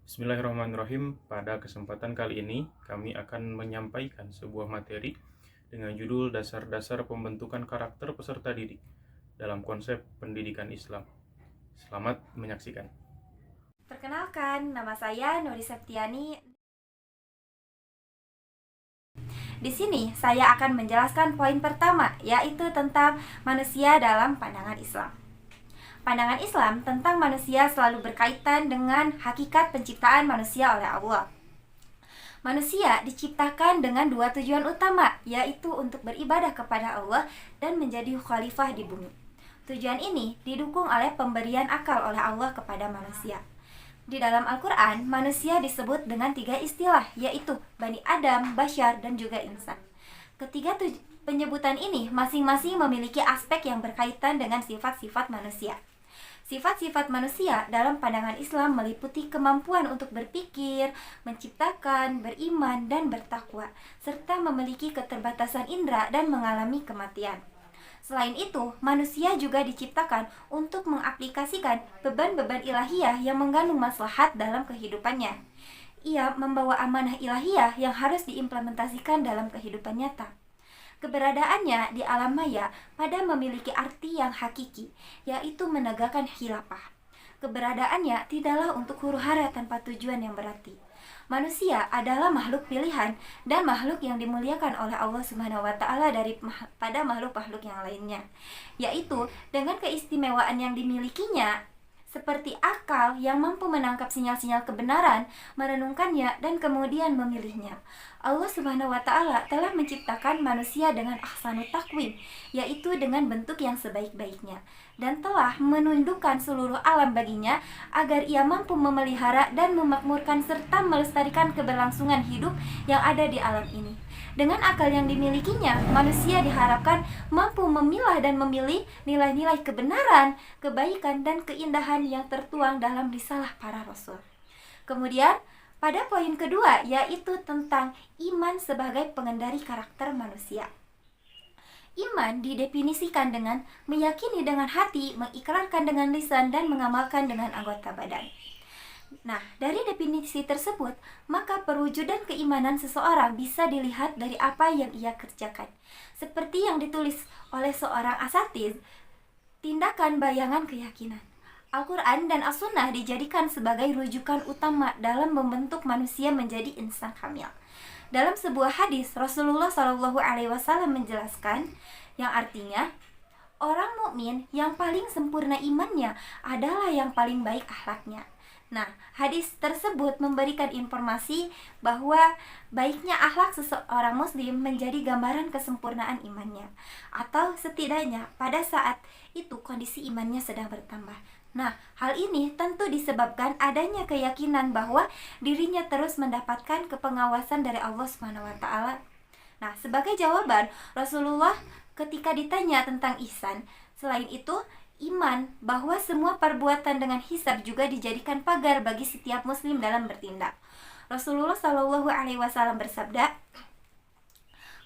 Bismillahirrahmanirrahim. Pada kesempatan kali ini, kami akan menyampaikan sebuah materi dengan judul Dasar-dasar pembentukan karakter peserta didik dalam konsep pendidikan Islam. Selamat menyaksikan. Perkenalkan, nama saya Nuri Septiani. Di sini saya akan menjelaskan poin pertama, yaitu tentang manusia dalam pandangan Islam. Pandangan Islam tentang manusia selalu berkaitan dengan hakikat penciptaan manusia oleh Allah. Manusia diciptakan dengan dua tujuan utama, yaitu untuk beribadah kepada Allah dan menjadi khalifah di bumi. Tujuan ini didukung oleh pemberian akal oleh Allah kepada manusia. Di dalam Al-Quran, manusia disebut dengan 3 istilah, yaitu Bani Adam, Bashar, dan juga Insan. Ketiga penyebutan ini masing-masing memiliki aspek yang berkaitan dengan sifat-sifat manusia. Sifat-sifat manusia dalam pandangan Islam meliputi kemampuan untuk berpikir, menciptakan, beriman, dan bertakwa, serta memiliki keterbatasan indera dan mengalami kematian. Selain itu, manusia juga diciptakan untuk mengaplikasikan beban-beban ilahiyah yang mengandung maslahat dalam kehidupannya. Ia membawa amanah ilahiyah yang harus diimplementasikan dalam kehidupan nyata. Keberadaannya di alam maya pada memiliki arti yang hakiki, yaitu menegakkan khilafah. Keberadaannya tidaklah untuk huru-hara tanpa tujuan yang berarti. Manusia adalah makhluk pilihan dan makhluk yang dimuliakan oleh Allah Subhanahu wa taala daripada makhluk-makhluk yang lainnya, yaitu dengan keistimewaan yang dimilikinya seperti akal yang mampu menangkap sinyal-sinyal kebenaran, merenungkannya, dan kemudian memilihnya. Allah Subhanahu wa taala telah menciptakan manusia dengan ahsanut takwim, yaitu dengan bentuk yang sebaik-baiknya, dan telah menundukkan seluruh alam baginya agar ia mampu memelihara dan memakmurkan serta melestarikan keberlangsungan hidup yang ada di alam ini. Dengan akal yang dimilikinya, manusia diharapkan mampu memilah dan memilih nilai-nilai kebenaran, kebaikan, dan keindahan yang tertuang dalam risalah para rasul. Kemudian, pada poin kedua, yaitu tentang iman sebagai pengendali karakter manusia. Iman didefinisikan dengan meyakini dengan hati, mengikrarkan dengan lisan, dan mengamalkan dengan anggota badan. Nah, dari definisi tersebut, maka perwujudan keimanan seseorang bisa dilihat dari apa yang ia kerjakan. Seperti yang ditulis oleh seorang asatiz, tindakan bayangan keyakinan. Al-Quran dan As-Sunnah dijadikan sebagai rujukan utama dalam membentuk manusia menjadi insan kamil. Dalam sebuah hadis, Rasulullah SAW menjelaskan yang artinya, orang mukmin yang paling sempurna imannya adalah yang paling baik akhlaknya. Nah, hadis tersebut memberikan informasi bahwa baiknya akhlak seseorang muslim menjadi gambaran kesempurnaan imannya, atau setidaknya pada saat itu kondisi imannya sedang bertambah. Nah, hal ini tentu disebabkan adanya keyakinan bahwa dirinya terus mendapatkan kepengawasan dari Allah Subhanahu wa taala. Nah, sebagai jawaban, Rasulullah ketika ditanya tentang ihsan, selain itu iman bahwa semua perbuatan dengan hisab juga dijadikan pagar bagi setiap muslim dalam bertindak. Rasulullah SAW bersabda,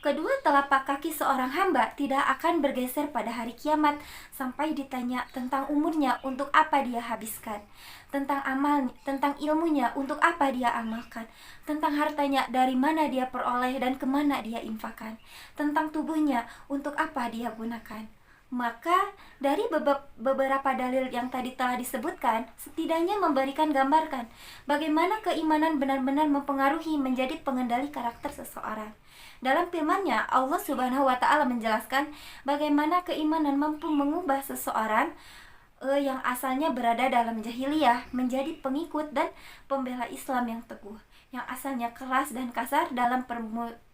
kedua telapak kaki seorang hamba tidak akan bergeser pada hari kiamat sampai ditanya tentang umurnya untuk apa dia habiskan, tentang amalnya, tentang ilmunya untuk apa dia amalkan, tentang hartanya dari mana dia peroleh dan kemana dia infakkan, tentang tubuhnya untuk apa dia gunakan. Maka dari beberapa dalil yang tadi telah disebutkan, setidaknya memberikan gambarkan bagaimana keimanan benar-benar mempengaruhi menjadi pengendali karakter seseorang. Dalam firman-Nya, Allah Subhanahu wa taala menjelaskan bagaimana keimanan mampu mengubah seseorang yang asalnya berada dalam jahiliyah menjadi pengikut dan pembela Islam yang teguh, yang asalnya keras dan kasar dalam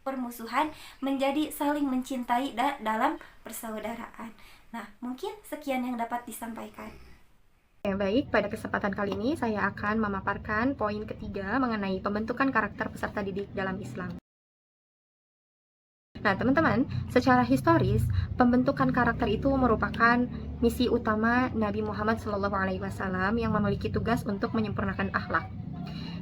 permusuhan menjadi saling mencintai dalam persaudaraan. Nah, mungkin sekian yang dapat disampaikan. Baik, pada kesempatan kali ini saya akan memaparkan poin ketiga mengenai pembentukan karakter peserta didik dalam Islam. Nah, teman-teman, secara historis, pembentukan karakter itu merupakan misi utama Nabi Muhammad SAW yang memiliki tugas untuk menyempurnakan akhlak.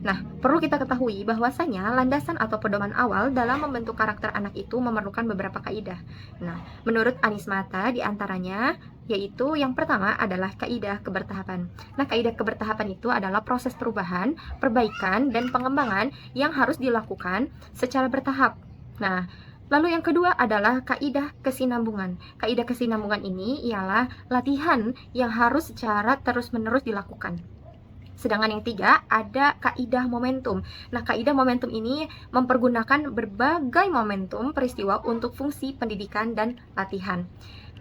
Nah, perlu kita ketahui bahwasanya landasan atau pedoman awal dalam membentuk karakter anak itu memerlukan beberapa kaidah. Nah, menurut Anies Mata diantaranya yaitu yang pertama adalah kaidah kebertahapan. Nah, kaidah kebertahapan itu adalah proses perubahan, perbaikan, dan pengembangan yang harus dilakukan secara bertahap. Nah, lalu yang kedua adalah kaidah kesinambungan. Kaidah kesinambungan ini ialah latihan yang harus secara terus-menerus dilakukan. Sedangkan yang tiga ada kaidah momentum. Nah, kaidah momentum ini mempergunakan berbagai momentum peristiwa untuk fungsi pendidikan dan latihan.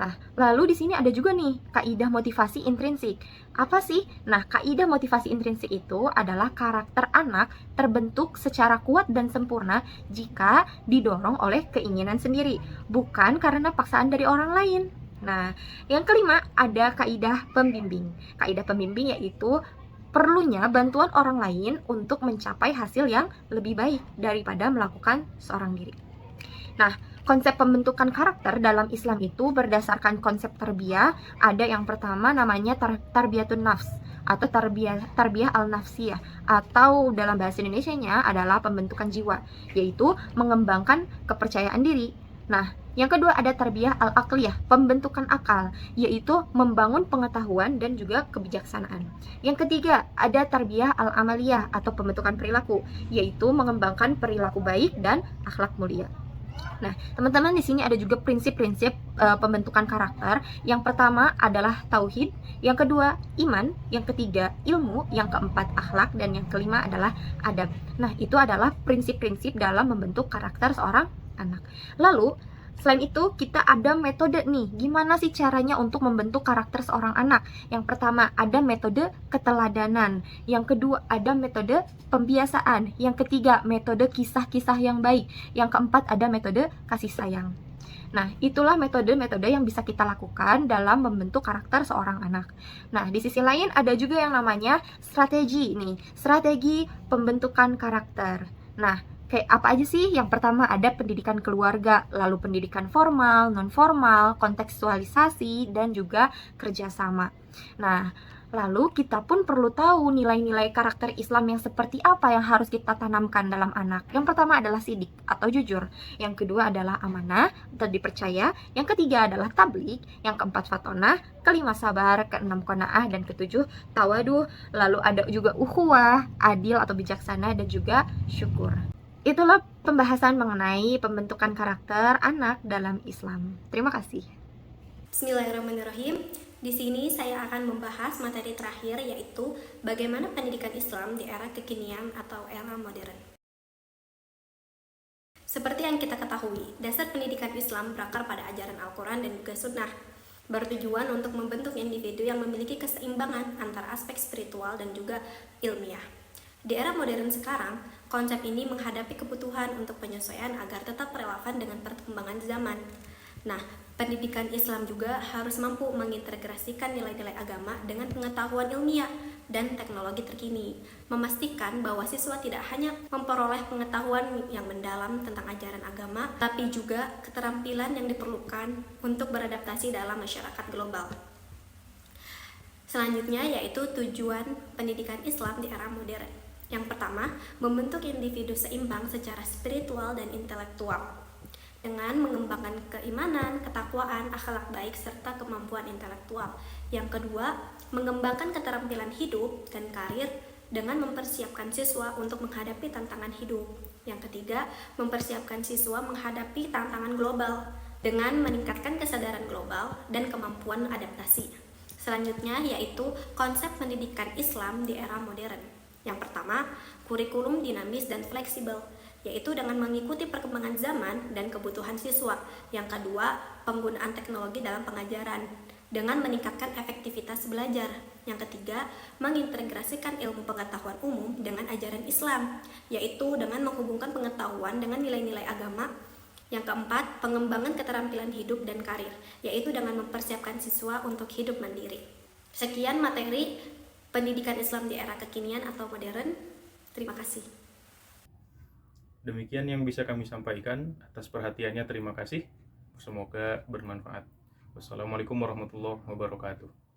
Nah, lalu di sini ada juga nih kaidah motivasi intrinsik. Apa sih? Nah, kaidah motivasi intrinsik itu adalah karakter anak terbentuk secara kuat dan sempurna jika didorong oleh keinginan sendiri, bukan karena paksaan dari orang lain. Nah, yang kelima ada kaidah pembimbing. Kaidah pembimbing yaitu perlunya bantuan orang lain untuk mencapai hasil yang lebih baik daripada melakukan seorang diri. Nah, konsep pembentukan karakter dalam Islam itu berdasarkan konsep tarbiyah. Ada yang pertama namanya tarbiyatun nafs atau tarbiyah al-nafsiyah, atau dalam bahasa Indonesianya adalah pembentukan jiwa, yaitu mengembangkan kepercayaan diri. Nah, yang kedua ada tarbiyah al-aqliyah, pembentukan akal, yaitu membangun pengetahuan dan juga kebijaksanaan. Yang ketiga ada tarbiyah al-amaliyah atau pembentukan perilaku, yaitu mengembangkan perilaku baik dan akhlak mulia. Nah, teman-teman di sini ada juga prinsip-prinsip pembentukan karakter. Yang pertama adalah tauhid, yang kedua iman, yang ketiga ilmu, yang keempat akhlak, dan yang kelima adalah adab. Nah, itu adalah prinsip-prinsip dalam membentuk karakter seorang anak. Lalu selain itu kita ada metode nih, gimana sih caranya untuk membentuk karakter seorang anak. Yang pertama ada metode keteladanan, yang kedua ada metode pembiasaan, yang ketiga metode kisah-kisah yang baik, yang keempat ada metode kasih sayang. Nah, itulah metode-metode yang bisa kita lakukan dalam membentuk karakter seorang anak. Nah, di sisi lain ada juga yang namanya strategi nih, strategi pembentukan karakter. Nah, kayak apa aja sih? Yang pertama ada pendidikan keluarga, lalu pendidikan formal, non-formal, kontekstualisasi, dan juga kerjasama. Nah, lalu kita pun perlu tahu nilai-nilai karakter Islam yang seperti apa yang harus kita tanamkan dalam anak. Yang pertama adalah sidik atau jujur, yang kedua adalah amanah atau dipercaya, yang ketiga adalah tablik, yang keempat fatonah, kelima sabar, keenam qanaah, dan ketujuh tawaduh. Lalu ada juga ukhuwah, adil atau bijaksana, dan juga syukur. Itulah pembahasan mengenai pembentukan karakter anak dalam Islam. Terima kasih. Bismillahirrahmanirrahim. Di sini saya akan membahas materi terakhir, yaitu bagaimana pendidikan Islam di era kekinian atau era modern. Seperti yang kita ketahui, dasar pendidikan Islam berakar pada ajaran Al-Quran dan juga Sunnah, bertujuan untuk membentuk individu yang memiliki keseimbangan antara aspek spiritual dan juga ilmiah. Di era modern sekarang, konsep ini menghadapi kebutuhan untuk penyesuaian agar tetap relevan dengan perkembangan zaman. Nah, pendidikan Islam juga harus mampu mengintegrasikan nilai-nilai agama dengan pengetahuan ilmiah dan teknologi terkini, memastikan bahwa siswa tidak hanya memperoleh pengetahuan yang mendalam tentang ajaran agama, tapi juga keterampilan yang diperlukan untuk beradaptasi dalam masyarakat global. Selanjutnya yaitu tujuan pendidikan Islam di era modern. Yang pertama, membentuk individu seimbang secara spiritual dan intelektual dengan mengembangkan keimanan, ketakwaan, akhlak baik, serta kemampuan intelektual. Yang kedua, mengembangkan keterampilan hidup dan karir dengan mempersiapkan siswa untuk menghadapi tantangan hidup. Yang ketiga, mempersiapkan siswa menghadapi tantangan global dengan meningkatkan kesadaran global dan kemampuan adaptasi. Selanjutnya yaitu konsep pendidikan Islam di era modern. Yang pertama, kurikulum dinamis dan fleksibel, yaitu dengan mengikuti perkembangan zaman dan kebutuhan siswa. Yang kedua, penggunaan teknologi dalam pengajaran dengan meningkatkan efektivitas belajar. Yang ketiga, mengintegrasikan ilmu pengetahuan umum dengan ajaran Islam, yaitu dengan menghubungkan pengetahuan dengan nilai-nilai agama. Yang keempat, pengembangan keterampilan hidup dan karir, yaitu dengan mempersiapkan siswa untuk hidup mandiri. Sekian materi pendidikan Islam di era kekinian atau modern. Terima kasih. Demikian yang bisa kami sampaikan. Atas perhatiannya terima kasih. Semoga bermanfaat. Wassalamualaikum warahmatullahi wabarakatuh.